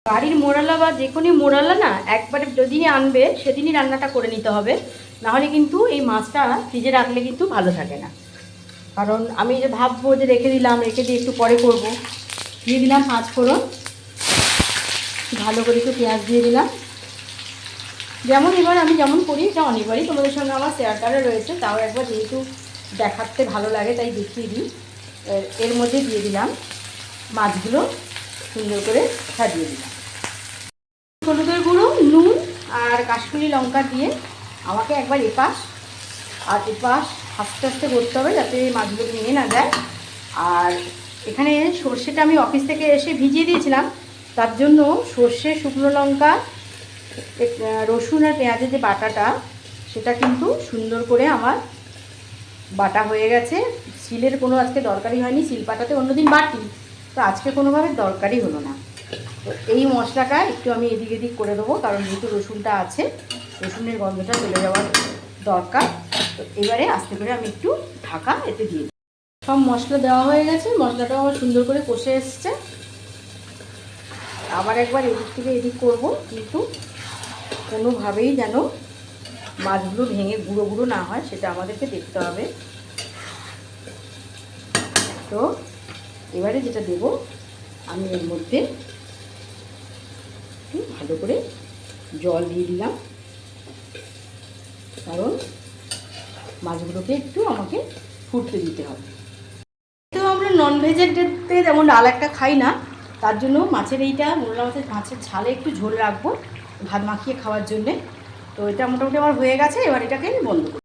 বাড়ির মোড়ালা বা যে কোনো মোড়ালা না একবারে যেদিনই আনবে সেদিনই রান্নাটা করে নিতে হবে, নাহলে কিন্তু এই মাছটা ফ্রিজে রাখলে কিন্তু ভালো থাকে না। কারণ আমি যে ভাববো যে রেখে দিলাম, রেখে দিয়ে একটু পরে করব, দিয়ে দিলাম 5 ফোড়ন, ভালো করে একটু পেঁয়াজ দিয়ে দিলাম। যেমন এবার আমি যেমন করি এটা অনেকবারই তোমাদের সঙ্গে আমার শেয়ার করা রয়েছে, তাও একবার যেহেতু দেখাতে ভালো লাগে তাই দেখিয়ে দিই। এর মধ্যে দিয়ে দিলাম মাছগুলো, সুন্দর করে সাজিয়ে দিলাম। হলুদের গুঁড়ো, নুন আর কাশ্মীরি লঙ্কা দিয়ে আমাকে একবার এপাশ আর এপাশ আস্তে আস্তে করতে হবে যাতে মাছগুলো ভেঙে না যায়। আর এখানে সর্ষেটা আমি অফিস থেকে এসে ভিজিয়ে দিয়েছিলাম, তার জন্য সর্ষে, শুকনো লঙ্কা, রসুন আর পেঁয়াজের যে বাটাটা সেটা কিন্তু সুন্দর করে আমার বাটা হয়ে গেছে। শিলের কোনো আজকে দরকারই হয়নি, শিল পাটাতে অন্যদিন বাটি, তো আজকে কোনোভাবে দরকারই হলো না। তো এই মশলাটা একটু আমি এদিক এদিক করে দেবো, কারণ যেহেতু রসুনটা আছে, রসুনের গন্ধটা চলে যাওয়ার দরকার। তো এবারে আস্তে করে আমি একটু ঢাকা এতে দিয়ে দিই। সব মশলা দেওয়া হয়ে গেছে, মশলাটাও আমার সুন্দর করে কষে এসছে। আবার একবার এদিক থেকে এদিক করব, কিন্তু কোনোভাবেই যেন মাছগুলো ভেঙে গুঁড়ো গুঁড়ো না হয় সেটা আমাদেরকে দেখতে হবে। তো এবারে যেটা দেব, আমি এর মধ্যে একটু ভালো করে জল দিয়ে দিলাম, কারণ মাছগুলোকে একটু আমাকে ফুটতে দিতে হবে। তো আমরা ননভেজের ডেতে যেমন ডাল একটা খাই না, তার জন্য মাছের এইটা মোরলা মাছের ঝালে একটু ঝোল রাখবো ভাত মাখিয়ে খাওয়ার জন্যে। তো এটা মোটামুটি আমার হয়ে গেছে, এবার এটাকে বন্ধ করব।